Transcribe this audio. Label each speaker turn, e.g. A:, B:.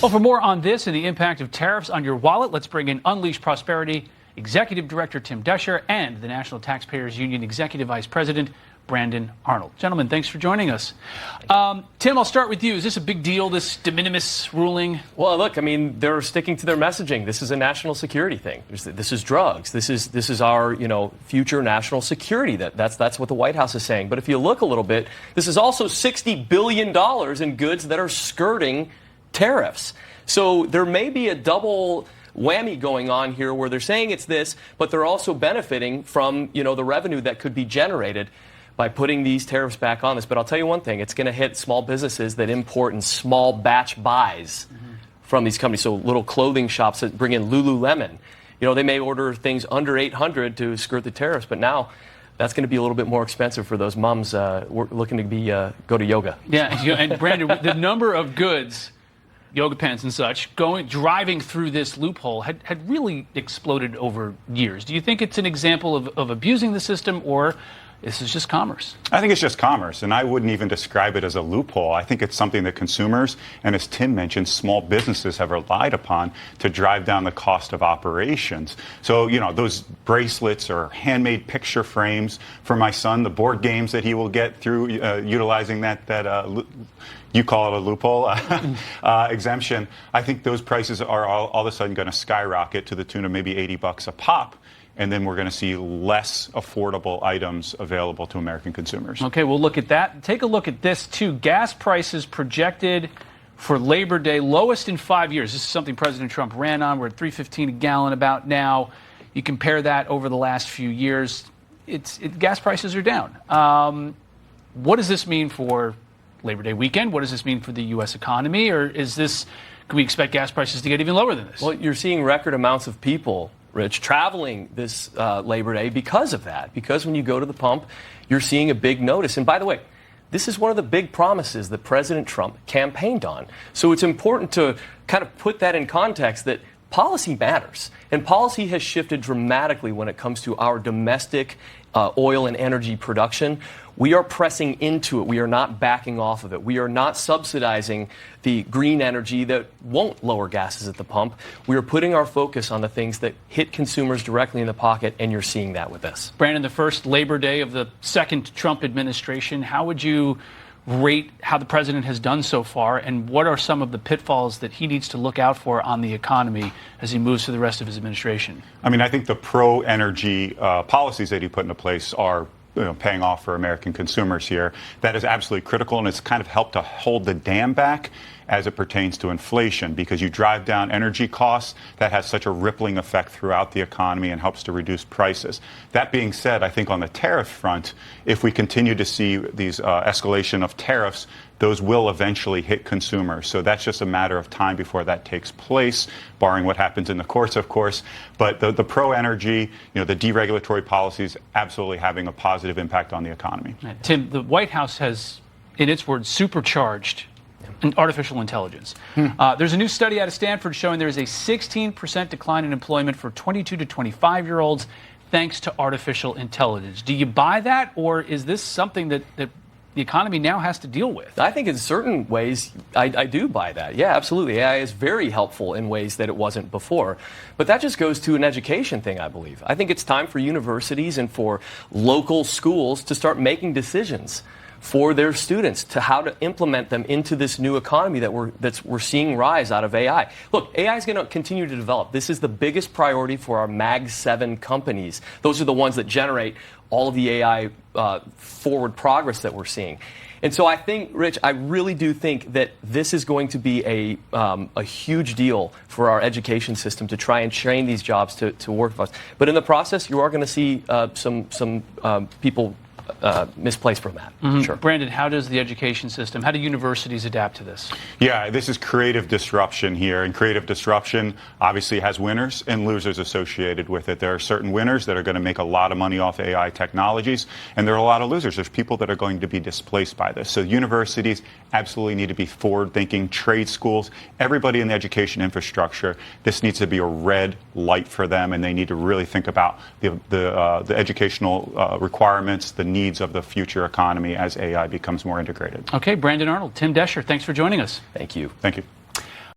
A: Well, for more on this and the impact of tariffs on your wallet, let's bring in Unleash Prosperity Executive Director Tim Descher and the National Taxpayers Union Executive Vice President Brandon Arnold. Gentlemen, thanks for joining us. Tim, I'll start with you. Is this a big deal, this de minimis ruling?
B: Well, look, I mean, they're sticking to their messaging. This is a national security thing. This is drugs. This is our, future national security. That's what the White House is saying. But if you look a little bit, this is also $60 billion in goods that are skirting tariffs. So there may be a double whammy going on here where they're saying it's this, but they're also benefiting from, the revenue that could be generated by putting these tariffs back on this. But I'll tell you one thing, it's going to hit small businesses that import in small batch buys from these companies. So little clothing shops that bring in Lululemon. They may order things under $800 to skirt the tariffs, but now that's going to be a little bit more expensive for those moms looking to go to yoga.
A: Yeah, and Brandon, the number of goods, yoga pants and such, driving through this loophole had really exploded over years. Do you think it's an example of abusing the system, or this is just commerce?
C: I think it's just commerce, and I wouldn't even describe it as a loophole. I think it's something that consumers, and as Tim mentioned, small businesses have relied upon to drive down the cost of operations. So, those bracelets or handmade picture frames for my son, the board games that he will get through utilizing that you call it a loophole, exemption. I think those prices are all of a sudden going to skyrocket to the tune of maybe $80 a pop. And then we're going to see less affordable items available to American consumers.
A: Okay, we'll look at that. Take a look at this, too. Gas prices projected for Labor Day, lowest in 5 years. This is something President Trump ran on. We're at $3.15 a gallon about now. You compare that over the last few years, gas prices are down. What does this mean for Labor Day weekend? What does this mean for the U.S. economy? Or can we expect gas prices to get even lower than this?
B: Well, you're seeing record amounts of people, Rich, traveling this Labor Day because of that. Because when you go to the pump, you're seeing a big notice. And by the way, this is one of the big promises that President Trump campaigned on. So it's important to kind of put that in context that policy matters. And policy has shifted dramatically when it comes to our domestic oil and energy production. We are pressing into it. We are not backing off of it. We are not subsidizing the green energy that won't lower gases at the pump. We are putting our focus on the things that hit consumers directly in the pocket, and you're seeing that with this.
A: Brandon, the first Labor Day of the second Trump administration, how would you rate how the president has done so far, and what are some of the pitfalls that he needs to look out for on the economy as he moves through the rest of his administration?
C: I think the pro-energy policies that he put into place are paying off for American consumers here. That is absolutely critical, and it's kind of helped to hold the dam back as it pertains to inflation, because you drive down energy costs, that has such a rippling effect throughout the economy and helps to reduce prices. That being said, I think on the tariff front, if we continue to see these escalation of tariffs, those will eventually hit consumers. So that's just a matter of time before that takes place, barring what happens in the courts, of course. But the pro-energy, the deregulatory policies absolutely having a positive impact on the economy.
A: Tim, the White House has, in its words, supercharged artificial intelligence. There's a new study out of Stanford showing there is a 16% decline in employment for 22 to 25-year-olds thanks to artificial intelligence. Do you buy that, or is this something that the economy now has to deal with?
B: I think in certain ways, I do buy that. Yeah, absolutely. AI is very helpful in ways that it wasn't before. But that just goes to an education thing, I believe. I think it's time for universities and for local schools to start making decisions for their students to how to implement them into this new economy that we're seeing rise out of AI. Look, AI is going to continue to develop. This is the biggest priority for our Mag 7 companies. Those are the ones that generate all of the AI forward progress that we're seeing. And so I think, Rich, I really do think that this is going to be a huge deal for our education system to try and train these jobs to work for us. But in the process, you are going to see some people misplaced from that. Sure.
A: Brandon, how does the education system, how do universities adapt to this?
C: Yeah, this is creative disruption here, and creative disruption obviously has winners and losers associated with it. There are certain winners that are going to make a lot of money off AI technologies, and there are a lot of losers. There's people that are going to be displaced by this. So universities absolutely need to be forward-thinking. Trade schools, everybody in the education infrastructure, this needs to be a red light for them, and they need to really think about the educational requirements, the needs of the future economy as AI becomes more integrated.
A: Okay, Brandon Arnold, Tim Descher, thanks for joining us.
B: Thank you.
C: Thank you.